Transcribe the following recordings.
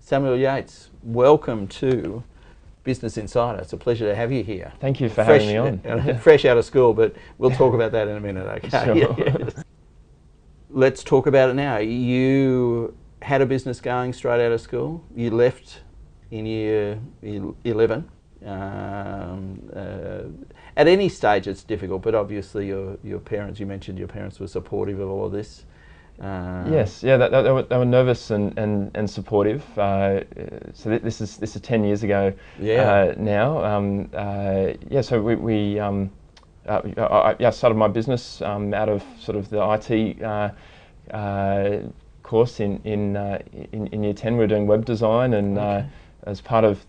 Samuel Yates, welcome to Business Insider. It's a pleasure to have you here. Thank you for having me on. Fresh out of school, but we'll talk about that in a minute, okay? Sure. Yes. Let's talk about it now. You had a business going straight out of school. You left in year 11. At any stage it's difficult, but obviously your parents, you mentioned your parents were supportive of all of this. Yes, yeah, they were nervous and supportive. So this is 10 years ago now. Yeah, so I started my business out of sort of the IT course in year 10. We were doing web design, and as part of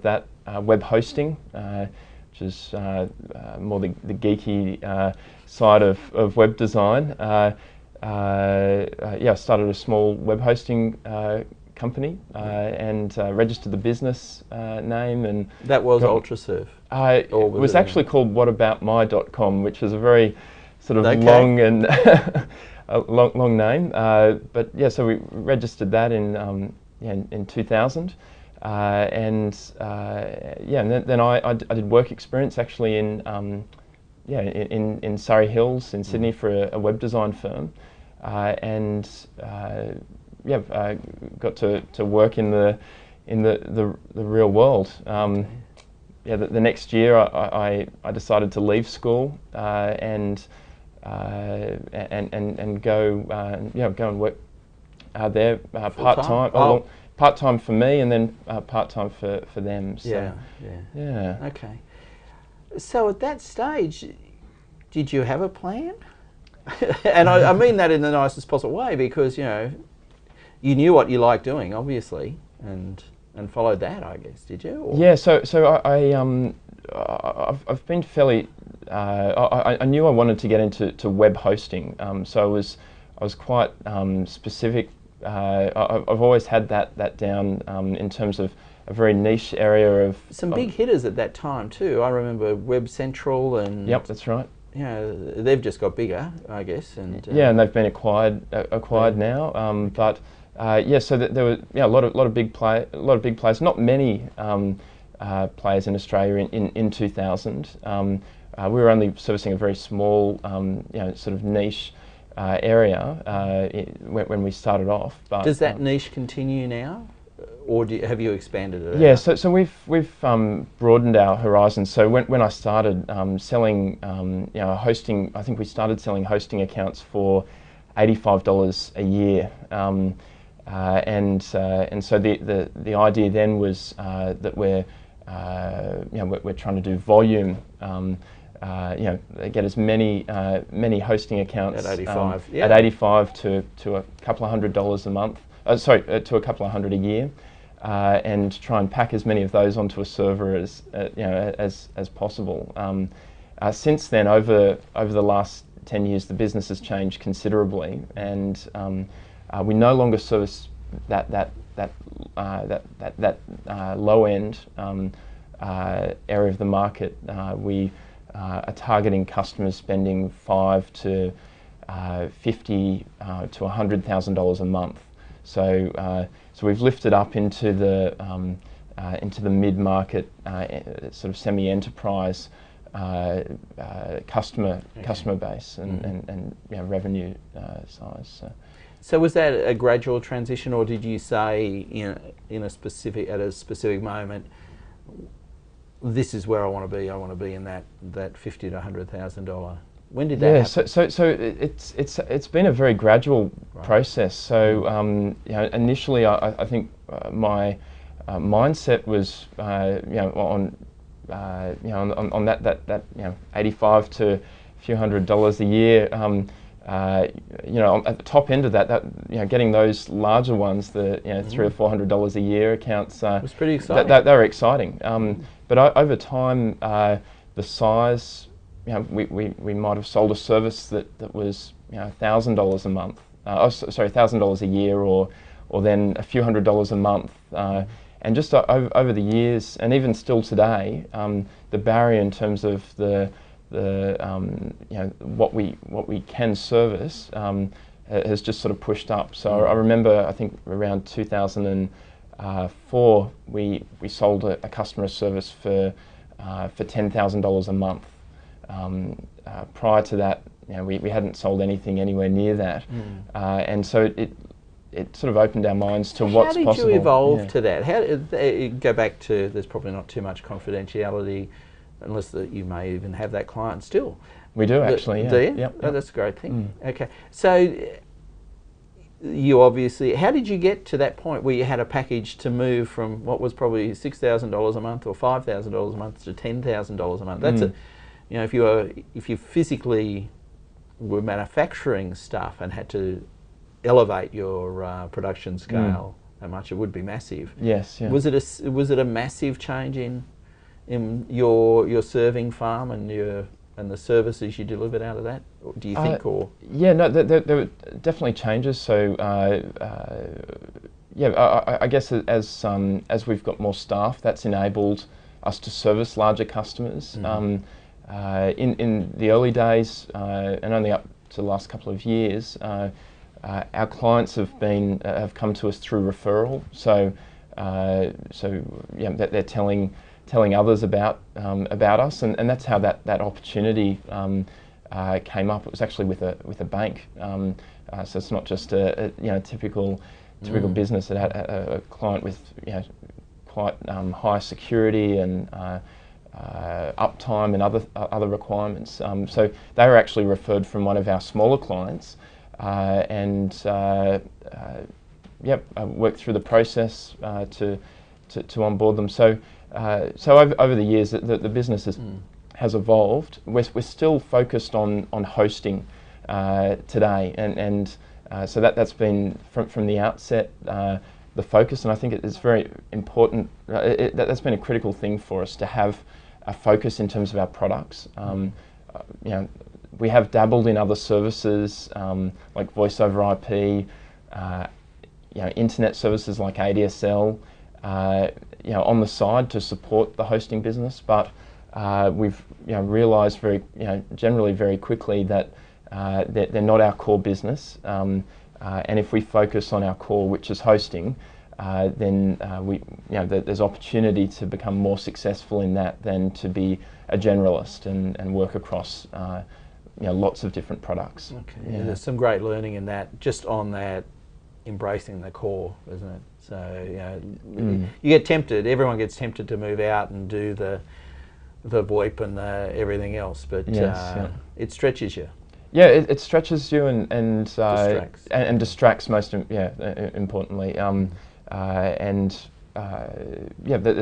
that, web hosting, which is more the geeky side of web design. I started a small web hosting company and registered the business name. And that was UltraServe? It was actually called whataboutmy.com, which is a very sort of long and long name. But yeah, so we registered that in 2000. And then I did work experience actually in Surrey Hills in Sydney for a web design firm, got to work in the real world. The next year I decided to leave school and go and work there part time for me, and then part time for them. So, yeah. Okay. So at that stage, did you have a plan? And I mean that in the nicest possible way, because you knew what you liked doing, obviously, and followed that, I guess. Did you? Or? Yeah. So I've been fairly. I knew I wanted to get into web hosting. So I was quite specific. I've always had that down in terms of a very niche area of some big hitters at that time too. I remember Web Central and yep, that's right. They've just got bigger, I guess, and and they've been acquired now. So there were a lot of big players. Not many players in Australia in 2000. We were only servicing a very small sort of niche area when we started off. But does that niche continue now, or have you expanded it? Yeah, so we've broadened our horizons. So when I started selling hosting, I think we started selling hosting accounts for $85 a year, and so the idea then was that we're trying to do volume. Get as many hosting accounts at 85, at 85 to a couple of $100 a month. To a couple of $100 a year, and try and pack as many of those onto a server as possible. Since then, over the last 10 years, the business has changed considerably, and we no longer service that low end area of the market. We are targeting customers spending $5,000 to $50,000 to $100,000 a month. So we've lifted up into the mid-market, sort of semi-enterprise customer base and revenue size. So was that a gradual transition, or did you say at a specific moment, this is where I want to be? I want to be in that $50,000 to $100,000. When did that happen? So it's been a very gradual process. So initially I think my mindset was on that 85 to a few $100 a year. At the top end of that, getting those larger ones, the $300 or $400 a year accounts, was pretty exciting. They were exciting. But over time, the size. We might have sold a service that was $1,000 a month. $1,000 a year, or then a few $100s a month. And just over the years, and even still today, the barrier in terms of what we can service has just sort of pushed up. So I remember, I think around 2000 and 2004, we sold a customer service for $10,000 a month. Prior to that, we hadn't sold anything anywhere near that, and so it sort of opened our minds to what's possible. How did you evolve to that? How did go back to? There's probably not too much confidentiality, unless that you may even have that client still. We do actually. Yeah. Do you? Yep. Oh, that's a great thing. Okay, so you obviously. How did you get to that point where you had a package to move from what was probably $6,000 a month or $5,000 a month to $10,000 a month? That's a, if you physically were manufacturing stuff and had to elevate your production scale that much, it would be massive. Yes. Yeah. Was it a massive change in your serving farm and the services you delivered out of that? Do you think, or? Yeah, no, there were definitely changes. So I guess as we've got more staff, that's enabled us to service larger customers. In the early days, and only up to the last couple of years, our clients have come to us through referral. So that they're telling others about us, and that's how that opportunity came up. It was actually with a bank. So it's not just a typical business. It had a client with quite high security and uptime and other requirements. So they were actually referred from one of our smaller clients, and worked through the process to onboard them. So over the years, the business has evolved. We're still focused on hosting today, and so that's been from the outset the focus, and I think it's very important. That's been a critical thing for us to have a focus in terms of our products. We have dabbled in other services like voice over IP, internet services like ADSL, on the side to support the hosting business. But we've realised generally very quickly that they're not our core business. And if we focus on our core, which is hosting, then there's opportunity to become more successful in that than to be a generalist and work across lots of different products. Okay. Yeah, there's some great learning in that, just on that, embracing the core, isn't it? So you get tempted. Everyone gets tempted to move out and do the VoIP and everything else, but it stretches you. Yeah, it stretches you and distracts. And distracts most importantly. There's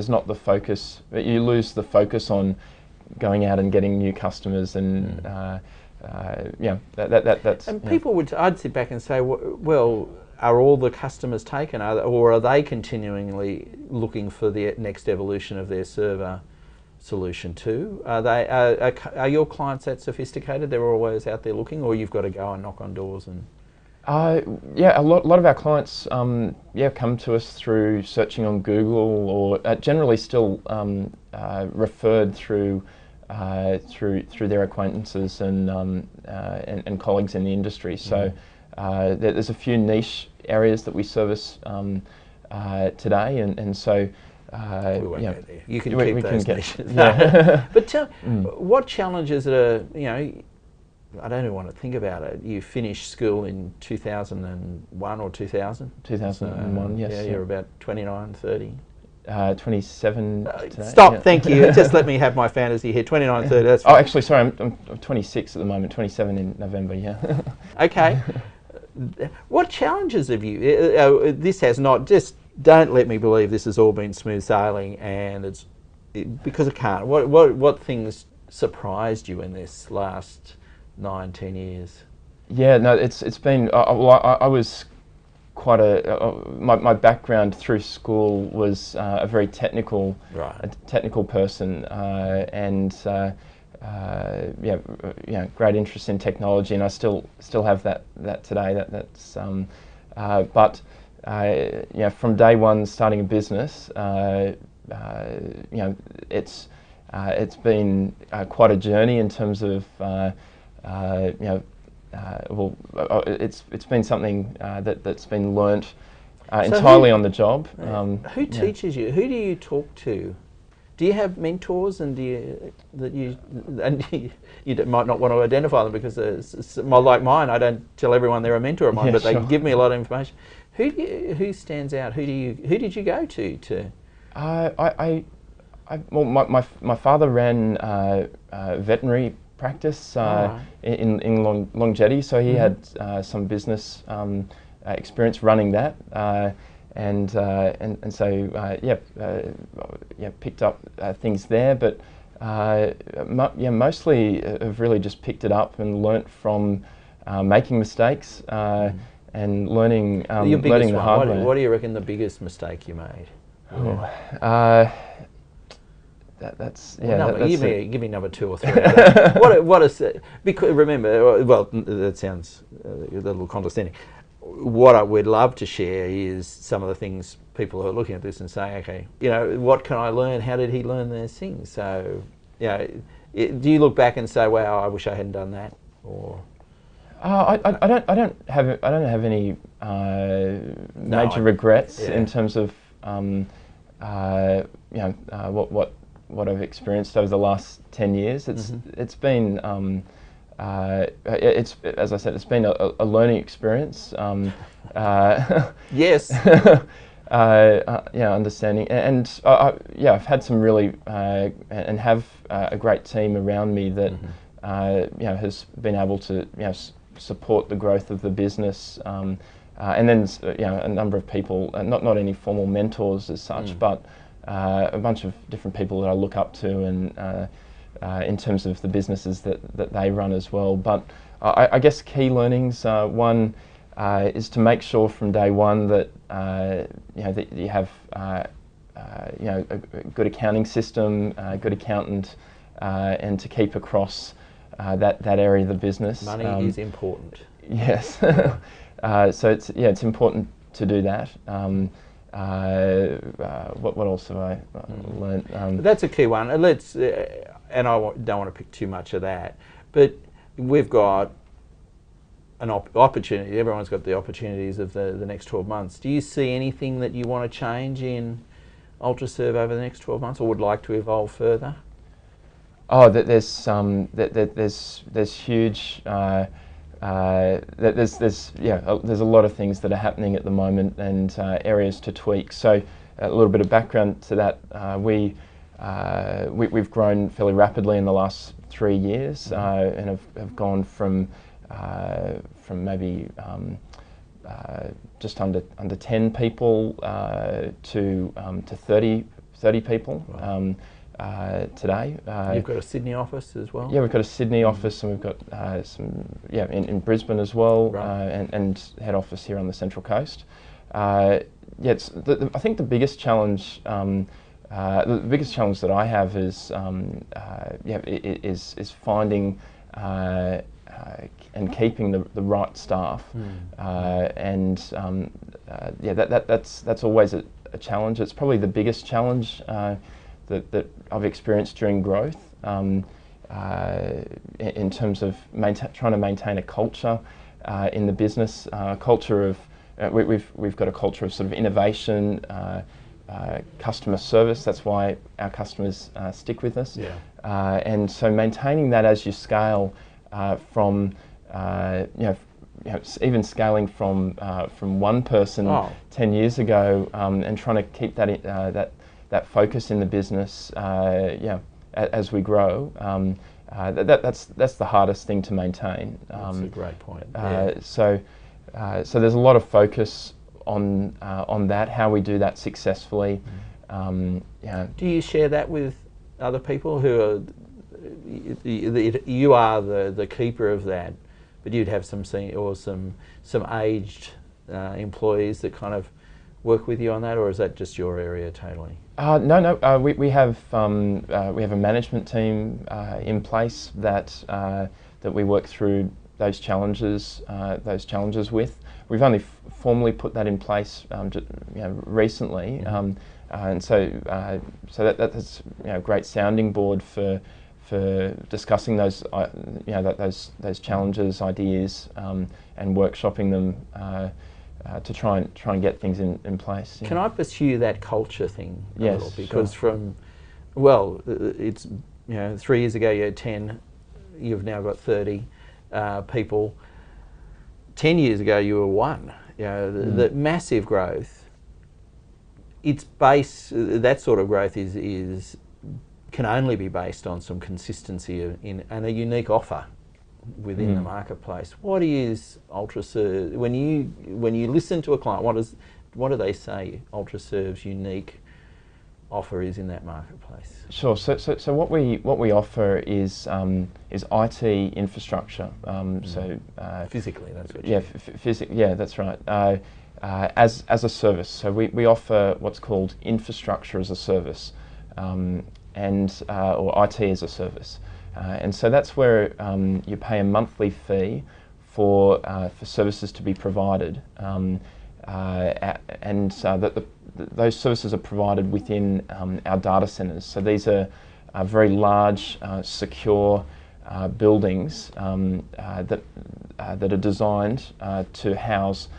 not the focus. You lose the focus on going out and getting new customers, and that's. And people I'd sit back and say, well, are all the customers taken, or are they continually looking for the next evolution of their server solution too? Are your clients that sophisticated? They're always out there looking, or you've got to go and knock on doors and? A lot of our clients come to us through searching on Google, or generally still referred through their acquaintances and colleagues in the industry. So there's a few niche areas that we service today, and so. We won't go there. You can keep those niches. Yeah. But tell what challenges are, I don't even want to think about it. You finished school in 2001 or 2000? 2001, yes. Yeah, you're about 29, 30. 27 today. Stop, thank you. Just let me have my fantasy here. 29, 30, that's fine. Oh, actually, sorry, I'm 26 at the moment, 27 in November, yeah. Okay. What challenges have you, this has not, just don't let me believe this has all been smooth sailing, and because it can't. What things surprised you in this last 9-10 years? Yeah, no, it's been. I was quite my background through school was a very technical, technical person, and great interest in technology, and I still have that today. But from day one, starting a business, it's been quite a journey in terms of it's been something that's been learnt entirely on the job. Who teaches you? Who do you talk to? Do you have mentors, and you might not want to identify them because like mine, I don't tell everyone they're a mentor of mine, but they give me a lot of information. Who stands out? Who did you go to? Well, my father ran veterinary practice in Longevity, so he had some business experience running that, and so picked up things there, but mostly have really just picked it up and learnt from making mistakes and learning learning the hard way. What do you reckon the biggest mistake you made? Give me number 2 or 3. What is it? Because remember, well, that sounds a little condescending. What I would love to share is some of the things people are looking at this and saying, okay, what can I learn? How did he learn those things? So, do you look back and say, wow, I wish I hadn't done that, or? I don't have any major regrets in terms of what I've experienced over the last 10 years. It's been as I said, it's been a learning experience. Yes. Understanding, and I've had some really and have a great team around me that has been able to support the growth of the business, and then a number of people, not any formal mentors as such, but a bunch of different people that I look up to, and in terms of the businesses that they run as well. But I guess key learnings, one is to make sure from day one that that you have a good accounting system, a good accountant, and to keep across that area of the business. Money is important. Yes. So it's important to do that. What else have I learned? That's a key one. And I don't want to pick too much of that, but we've got an opportunity. Everyone's got the opportunities of the next 12 months. Do you see anything that you want to change in UltraServe over the next 12 months, or would like to evolve further? Oh, there's huge. There's a lot of things that are happening at the moment, and areas to tweak. So a little bit of background to that. We've grown fairly rapidly in the last 3 years, and have gone from maybe just under 10 people to 30 people. Wow. Today. You've got a Sydney office as well? Yeah, we've got a Sydney office, and we've got some in Brisbane as well, right. and head office here on the Central Coast. I think the biggest challenge that I have is is finding and keeping the right staff, that's always a challenge. It's probably the biggest challenge that I've experienced during growth, in terms of trying to maintain a culture in the business, culture of we've got a culture of sort of innovation, customer service. That's why our customers stick with us. Yeah. And so maintaining that as you scale from even scaling from one person 10 years ago, and trying to keep that focus in the business, as we grow. That's the hardest thing to maintain. That's a great point. So there's a lot of focus on that, how we do that successfully. Do you share that with other people who are? You are the keeper of that, but you'd have some aged employees that kind of work with you on that, or is that just your area totally? No. We have a management team in place that we work through those challenges with. We've only formally put that in place recently, and so that's a great sounding board for discussing those those challenges, ideas, and workshopping them to try and get things in place. Can I pursue that culture thing a Yes, little? Because sure. it's 3 years ago you had 10, you've now got 30 people. 10 years ago you were 1. The massive growth. It's that sort of growth can only be based on some consistency and a unique offer within the marketplace. What is UltraServe? When you listen to a client, what do they say UltraServe's unique offer is in that marketplace? Sure. So what we offer is IT infrastructure. Physically, that's what. Yeah, that's right. As a service. So we offer what's called infrastructure as a service, or IT as a service. And so that's where you pay a monthly fee for services to be provided, those services are provided within our data centres. So these are very large, secure buildings that are designed to house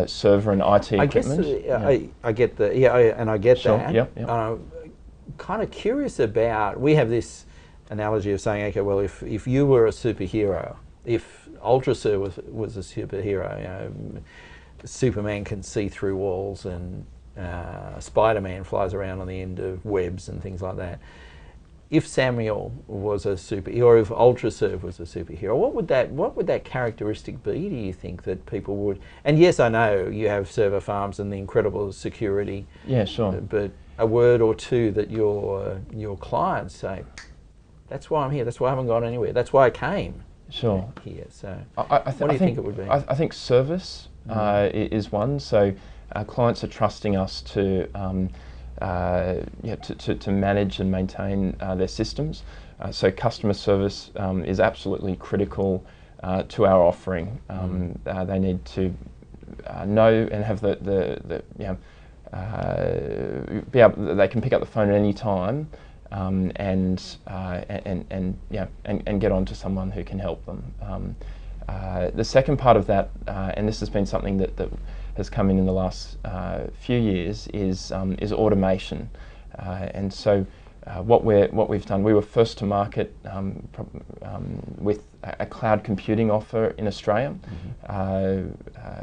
server and IT equipment. I get that. Sure. Yep. Kind of curious about. We have this analogy of saying, okay, well, if you were a superhero, if UltraServe was a superhero, Superman can see through walls and Spider-Man flies around on the end of webs and things like that. If Samuel was a superhero, or if UltraServe was a superhero, what would that characteristic be, do you think, that people would? And yes, I know you have server farms and the incredible security. Yeah, sure. But a word or two that your clients say, that's why I'm here, that's why I haven't gone anywhere, that's why I came. Sure. Here. So what do you think it would be? I think service is one. So clients are trusting us to manage and maintain their systems. So customer service is absolutely critical to our offering. They need to know and have they can pick up the phone at any time and get on to someone who can help them. The second part of that, and this has been something that has come in the last few years, is automation. And so what we've done, we were first to market with a cloud computing offer in Australia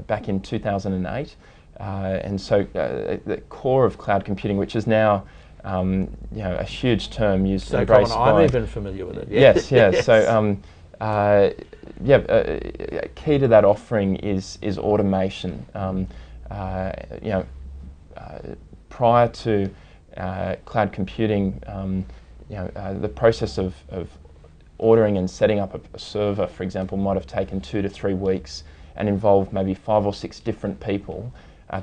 back in 2008. And so the core of cloud computing, which is now a huge term used so and embraced by... I'm even familiar with it. Yes. So key to that offering is automation. Prior to cloud computing, the process of ordering and setting up a server, for example, might have taken 2 to 3 weeks and involved maybe 5 or 6 different people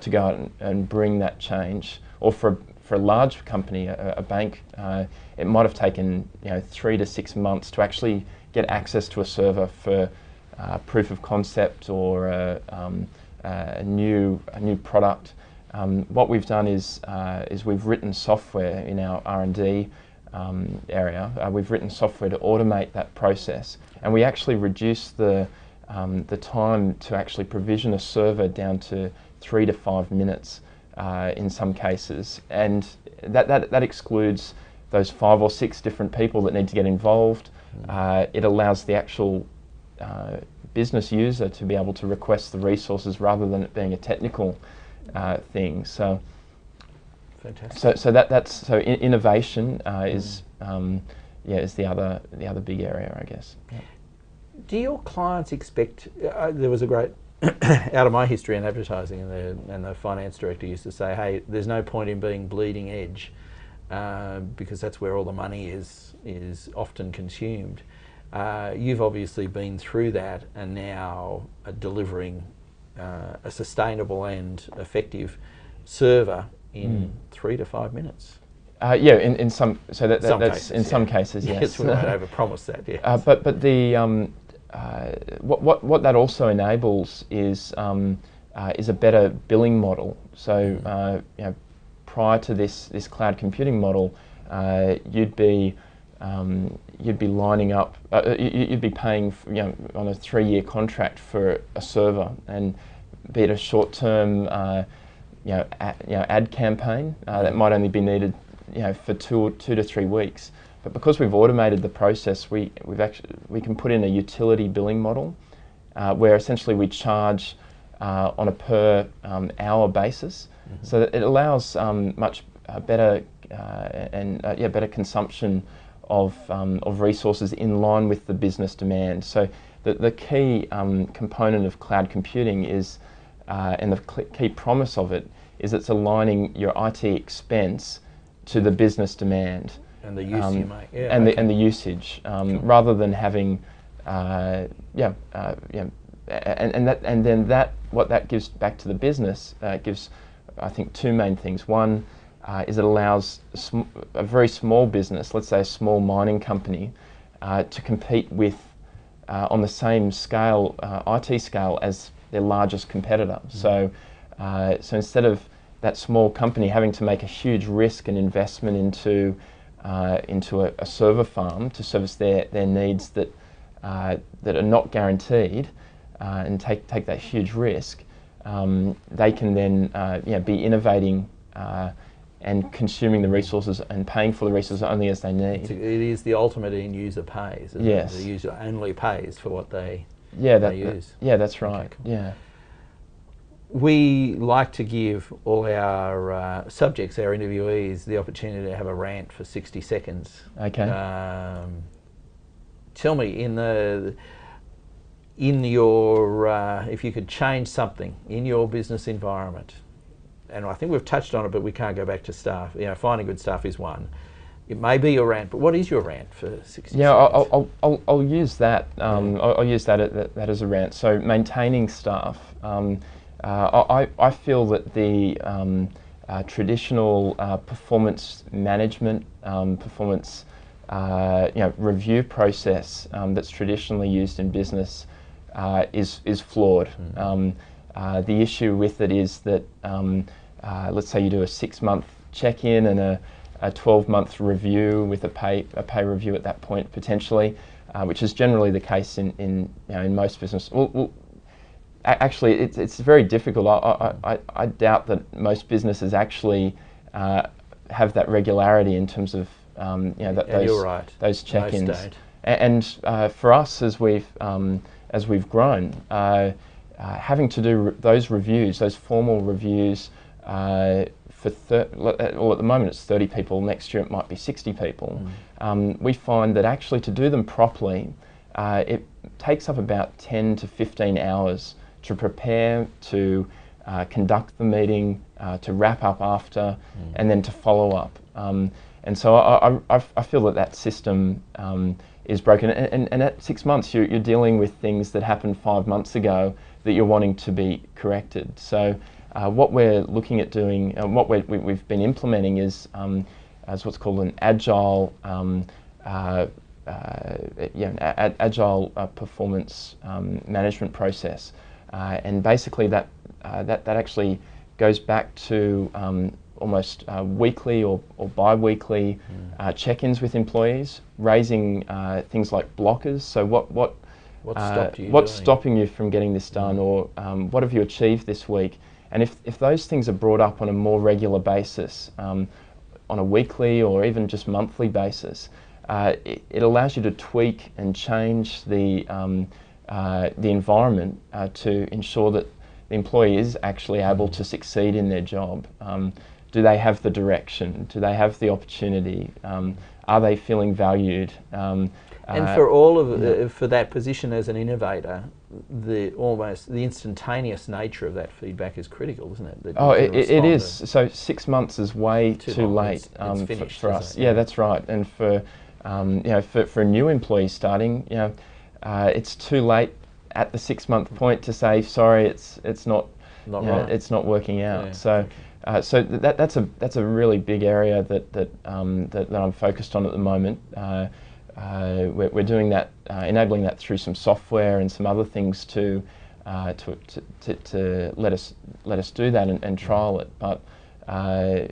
to go out and bring that change. Or for a large company, a bank, it might have taken 3 to 6 months to actually get access to a server for proof of concept or a new product. What we've done is we've written software in our R&D area. We've written software to automate that process, and we actually reduce the time to actually provision a server down to 3 to 5 minutes in some cases, and that excludes those 5 or 6 different people that need to get involved. It allows the actual business user to be able to request the resources rather than it being a technical thing. So, fantastic. So innovation is the other big area, I guess. Yeah. Do your clients expect? There was a great out of my history in advertising, and the finance director used to say, "Hey, there's no point in being bleeding edge, because that's where all the money is often consumed." You've obviously been through that and now are delivering a sustainable and effective server in 3 to 5 minutes. In some that's cases, in some cases, yes. Yes, we might overpromise that. Yeah. But the what that also enables is a better billing model. So prior to this cloud computing model, you'd be lining up, you'd be paying on a 3-year contract for a server, and be it a short-term ad campaign that might only be needed for 2 to 3 weeks. But because we've automated the process, we can put in a utility billing model where essentially we charge on a per hour basis, so that it allows much better better consumption of resources in line with the business demand. So the key component of cloud computing is, and the key promise of it is, it's aligning your IT expense to the business demand. And the use you make, and the usage, Sure. rather than having, and then what that gives back to the business gives, I think, 2 main things. One is it allows a very small business, let's say a small mining company, to compete with on the same scale, IT scale, as their largest competitor. So instead of that small company having to make a huge risk and investment into a server farm to service their needs that are not guaranteed, and take that huge risk, they can then be innovating and consuming the resources and paying for the resources only as they need. It is the ultimate end user pays. Isn't Yes. it? The user only pays for what they use. That's right. Okay, cool. Yeah. We like to give all our subjects, our interviewees, the opportunity to have a rant for 60 seconds. Okay. Tell me, in your if you could change something in your business environment, and I think we've touched on it, but we can't go back to staff. Finding good staff is one. It may be your rant, but what is your rant for 60 seconds? I'll use that. I'll use that as a rant. So maintaining staff. I feel that the traditional performance management, performance review process that's traditionally used in business is flawed. The issue with it is that let's say you do a 6-month check-in and a 12-month review with a pay review at that point potentially, which is generally the case in most business. Well, actually, it's very difficult. I doubt that most businesses actually have that regularity in terms of you're right. those check-ins. Most don't. And for us, as we've grown, having to do those reviews, those formal reviews, at the moment it's 30 people. Next year it might be 60 people. We find that actually to do them properly, it takes up about 10 to 15 hours to prepare, to conduct the meeting, to wrap up after, and then to follow up. And so I feel that system is broken. And at 6 months, you're dealing with things that happened 5 months ago that you're wanting to be corrected. So what we're looking at doing, and what we've been implementing is what's called an agile agile performance management process. And basically that actually goes back to almost weekly or bi-weekly check-ins with employees, raising things like blockers. So what's stopping you from getting this done, or what have you achieved this week? And if those things are brought up on a more regular basis, on a weekly or even just monthly basis, it allows you to tweak and change the environment to ensure that the employee is actually able to succeed in their job. Do they have the direction? Do they have the opportunity? Are they feeling valued? And for all of for that position as an innovator, the instantaneous nature of that feedback is critical, isn't it? It is. So 6 months is way too late it's finished, for us. It? Yeah, that's right. And for for a new employee starting, it's too late at the 6-month point to say sorry, it's not right. It's not working out. Yeah. So. So that's a really big area that I'm focused on at the moment. We're doing that, enabling that through some software and some other things to let us do that and trial it. But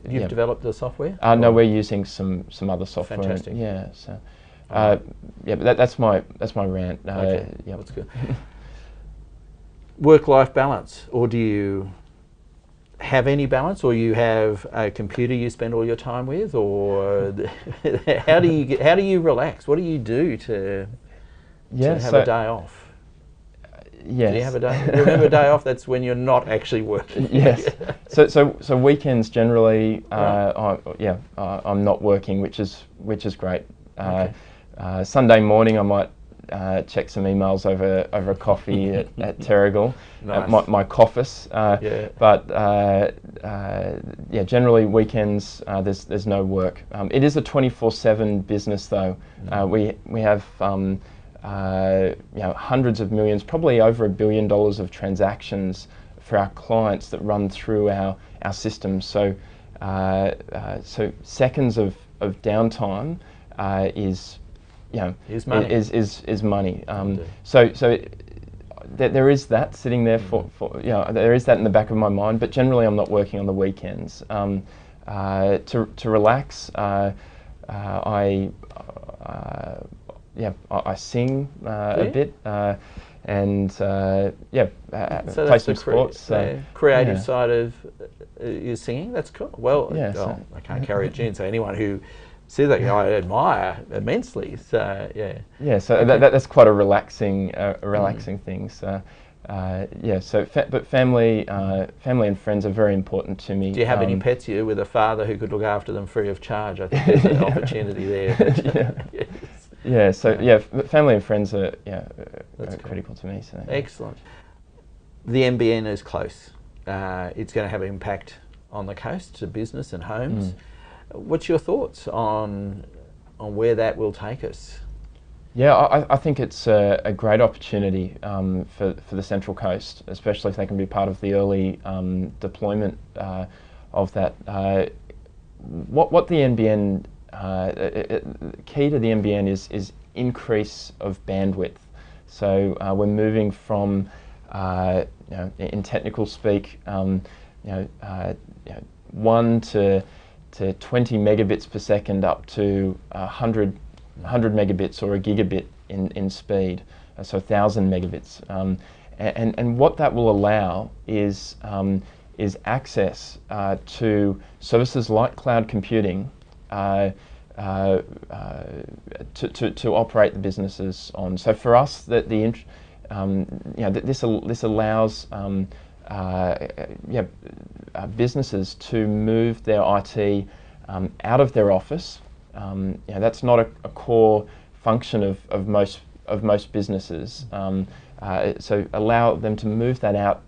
you've developed the software? No, we're using some other software. Fantastic. Yeah. So but that's my rant. Okay. That's good. work-life balance, or do you have any balance, or you have a computer you spend all your time with, or how do you relax? What do you do to have a day off? Yes. Do you have a day? Remember a day off? That's when you're not actually working. Yes. So weekends generally, I'm not working, which is great. Okay. Sunday morning I might check some emails over a coffee at Terrigal, Nice. at my office. But generally weekends there's no work. It is a 24/7 business though. We have hundreds of millions, probably over $1 billion of transactions for our clients that run through our systems. So seconds of downtime is money. Is money. There is that sitting there for there is that in the back of my mind. But generally, I'm not working on the weekends. To relax, I sing a bit and play some sports. Creative side of your singing. That's cool. Well, I can't carry a tune, so anyone who sees that, I admire immensely. So So that's quite a relaxing thing. So but family and friends are very important to me. Do you have any pets with a father who could look after them free of charge? I think there's an opportunity there. Family and friends are That's critical to me. So excellent. The NBN is close. It's going to have an impact on the coast to business and homes. What's your thoughts on where that will take us? Yeah, I think it's a great opportunity for the Central Coast, especially if they can be part of the early deployment of that. What the NBN, key to the NBN is increase of bandwidth. So we're moving from, in technical speak, 1 to 20 megabits per second up to 100 megabits or a gigabit in speed, so 1,000 megabits. And what that will allow is access to services like cloud computing to operate the businesses on. So for us, this allows businesses to move their IT out of their office. That's not a core function of most businesses. So allow them to move that out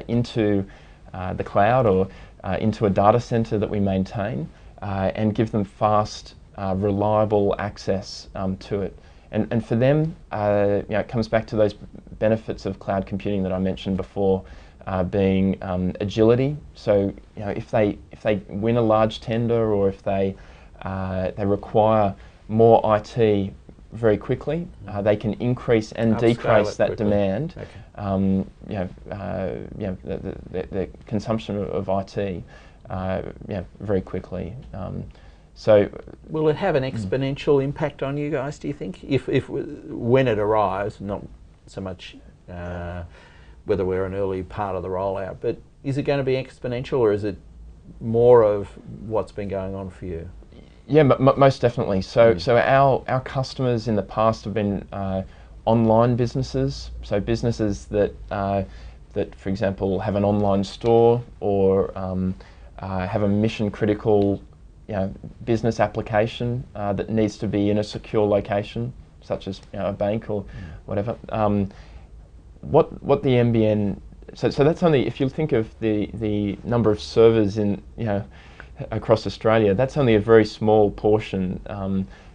into the cloud or into a data center that we maintain, and give them fast, reliable access to it. And for them, it comes back to those benefits of cloud computing that I mentioned before, being agility. So if they win a large tender, or if they require more IT very quickly, they can increase and decrease that demand. The consumption of IT very quickly. So will it have an exponential impact on you guys, do you think? When it arrives, not so much whether we're an early part of the rollout, but is it going to be exponential, or is it more of what's been going on for you? Yeah, most definitely. So our customers in the past have been online businesses. So businesses that for example, have an online store, or have a mission critical business application that needs to be in a secure location, such as a bank or whatever. What the NBN, so that's only, if you think of the number of servers in across Australia, that's only a very small portion.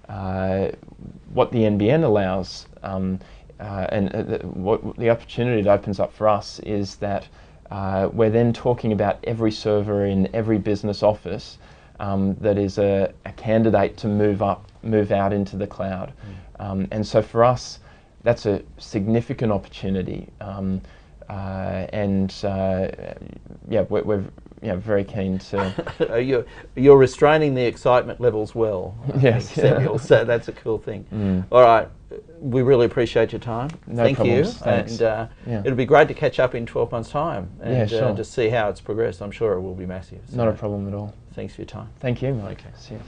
What the NBN allows, what the opportunity it opens up for us is that we're then talking about every server in every business office that is a candidate to move out into the cloud. And so for us, that's a significant opportunity. yeah, we're very keen to. You're restraining the excitement levels well. Yes, Samuel, so that's a cool thing. All right, we really appreciate your time. No Thank you, problems, thanks. and it'll be great to catch up in 12 months' time and sure. just see how it's progressed. I'm sure it will be massive. So Not a problem at all. thanks for your time. Thank you, Mike. Okay. See you.